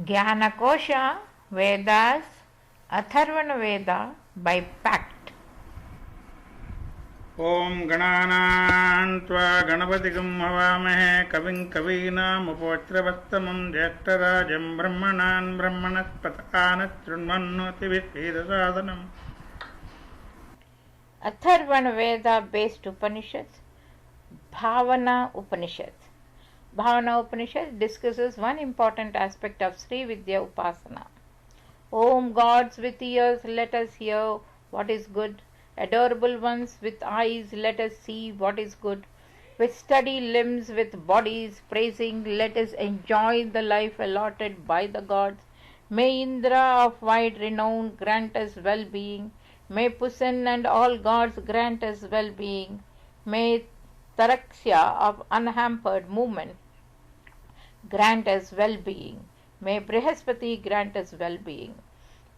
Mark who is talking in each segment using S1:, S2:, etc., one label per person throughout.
S1: Jnanakosha Vedas Atharvana Veda by pact.
S2: ॐ गणानां त्वा गणपतिगं हवामहे कविं कवीनामुपवज्रवत्तमं ज्येष्ठराजं ब्रह्मणान् ब्रह्मणस्पतः शृण्वन्नोतिभिः
S1: Atharvana Veda based Upanishads, Bhavana Upanishad. Bhavana Upanishad discusses one important aspect of Sri Vidya Upasana. Om gods with ears, let us hear what is good. Adorable ones with eyes, let us see what is good. With steady limbs, with bodies praising, let us enjoy the life allotted by the gods. May Indra of wide renown grant us well being. May Pusan and all gods grant us well being. May Taraksha of unhampered movement grant us well being. May Brihaspati grant us well being.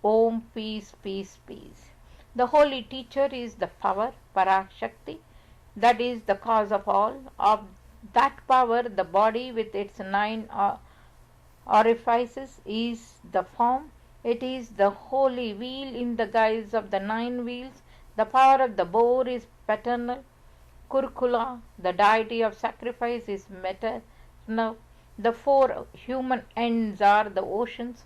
S1: Om, peace, peace, peace. The holy teacher is the power, Parashakti, that is the cause of all. Of that power, the body with its 9 orifices is the form. It is the holy wheel in the guise of the 9 wheels. The power of the boar is paternal. Kurkula, the deity of sacrifice, is maternal. The 4 human ends are the oceans,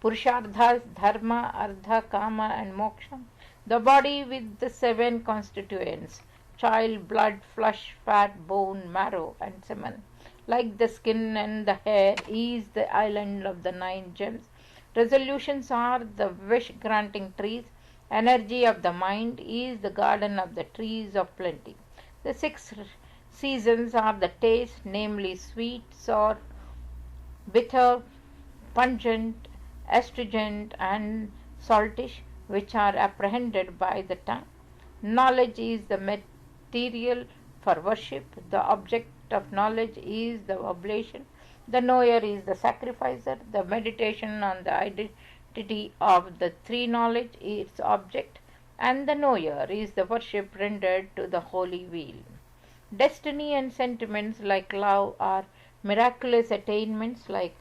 S1: Purusharthas, Dharma, Artha, Kama, and Moksha. The body with the 7 constituents child, blood, flesh, fat, bone, marrow, and semen. Like the skin and the hair is the island of the 9 gems. Resolutions are the wish granting trees. Energy of the mind is the garden of the trees of plenty. The 6 seasons are the taste, namely sweet, sour, bitter, pungent, astringent, and saltish, which are apprehended by the tongue. Knowledge is the material for worship. The object of knowledge is the oblation. The knower is the sacrificer. The meditation on the identity of the 3 knowledge is its object, and the knower is the worship rendered to the holy wheel. Destiny and sentiments like love are miraculous attainments like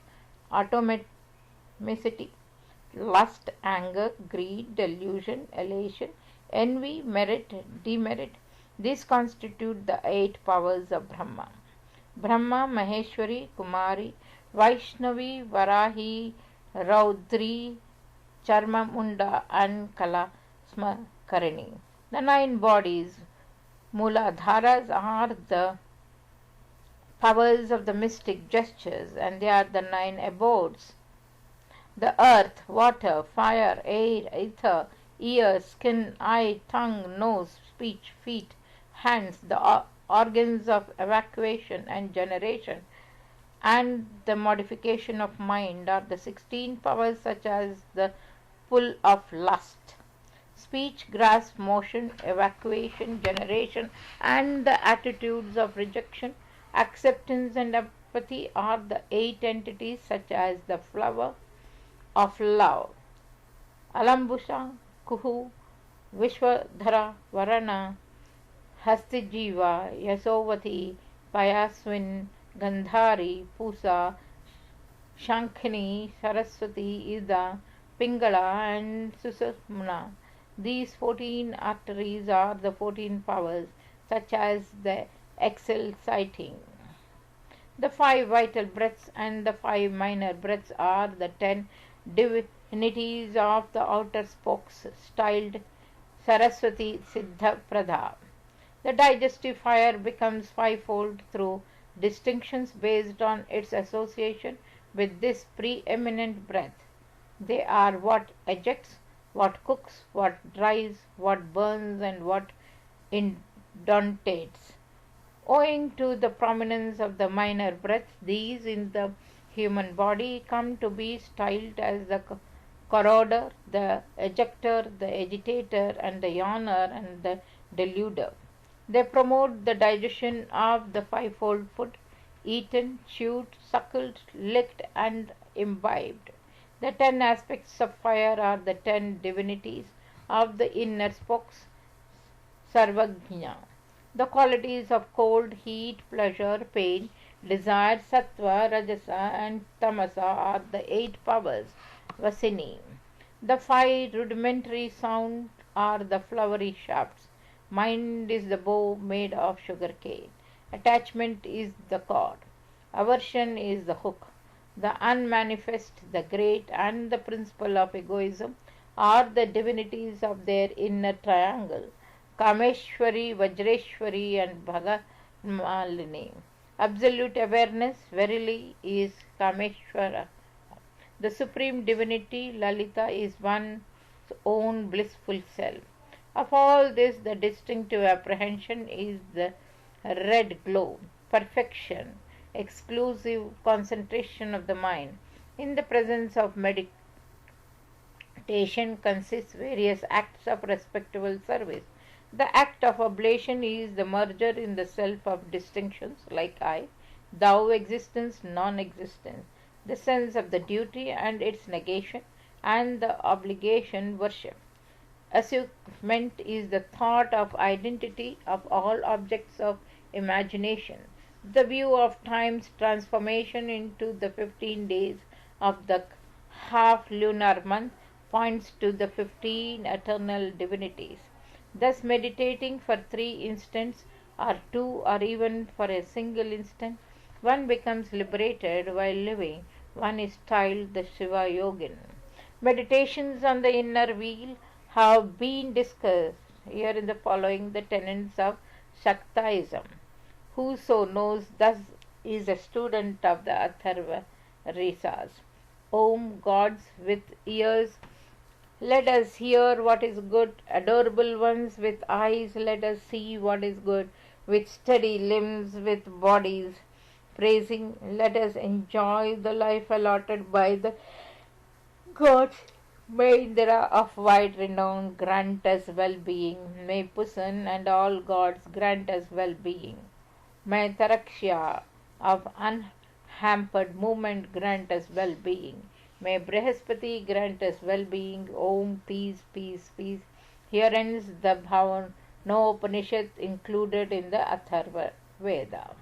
S1: atomicity, lust, anger, greed, delusion, elation, envy, merit, demerit. These constitute the 8 powers of Brahma. Brahma, Maheshwari, Kumari, Vaishnavi, Varahi, Raudri, Charmamunda, and Kala Smakarani. The 9 bodies, Mooladharas, are the powers of the mystic gestures, and they are the 9 abodes. The earth, water, fire, air, ether, ear, skin, eye, tongue, nose, speech, feet, hands, the organs of evacuation and generation, and the modification of mind are the 16 powers, such as the pull of lust. Speech, grasp, motion, evacuation, generation, and the attitudes of rejection, acceptance, and apathy are the 8 entities, such as the flower of love. Alambusha, Kuhu, Vishwadhara, Varana, Hastijiva, Yasovati, Payaswin, Gandhari, Pusa, Shankhini, Saraswati, Ida, Pingala, and Susamna. These 14 arteries are the 14 powers, such as the exhale sighting. The 5 vital breaths and the 5 minor breaths are the 10 divinities of the outer spokes, styled Saraswati Siddha Pradha. The digestive fire becomes 5-fold through distinctions based on its association with this preeminent breath. They are what ejects, what cooks, what dries, what burns, and what indentates. Owing to the prominence of the minor breaths, these in the human body come to be styled as the corroder, the ejector, the agitator, and the yawner, and the deluder. They promote the digestion of the 5-fold food, eaten, chewed, suckled, licked, and imbibed. The 10 aspects of fire are the 10 divinities of the inner spokes, Sarvajna. The qualities of cold, heat, pleasure, pain, Desire, sattva, rajasa, and tamasa are the 8 powers, vasini. The 5 rudimentary sounds are the flowery shafts. Mind is the bow made of sugar cane. Attachment is the cord. Aversion is the hook. The unmanifest, the great, and the principle of egoism are the divinities of their inner triangle, Kameshwari, Vajreshwari, and Bhagamalini. Absolute awareness, verily, is Kameshwara. The supreme divinity, Lalita, is one's own blissful self. Of all this, the distinctive apprehension is the red glow, perfection, exclusive concentration of the mind. In the presence of meditation consists various acts of respectable service. The act of oblation is the merger in the self of distinctions like I, thou, existence, non-existence, the sense of the duty and its negation, and the obligation worship. Assuagement is the thought of identity of all objects of imagination. The view of time's transformation into the 15 days of the half lunar month points to the 15 eternal divinities. Thus, meditating for 3 instants, or 2, or even for a single instant, one becomes liberated while living. One is styled the Shiva Yogin. Meditations on the inner wheel have been discussed here in the following the tenets of Shaktaism. Whoso knows thus is a student of the Atharva Risas. Om, gods with ears, let us hear what is good. Adorable ones with eyes, let us see what is good. With steady limbs, with bodies praising, let us enjoy the life allotted by the gods. May Indra of wide renown grant us well-being. May Pusan and all gods grant us well-being. May Tarakshya of unhampered movement grant us well-being. May Brihaspati grant us well-being. Om, peace, peace, peace. Here ends the Bhavana Upanishad included in the Atharva Veda.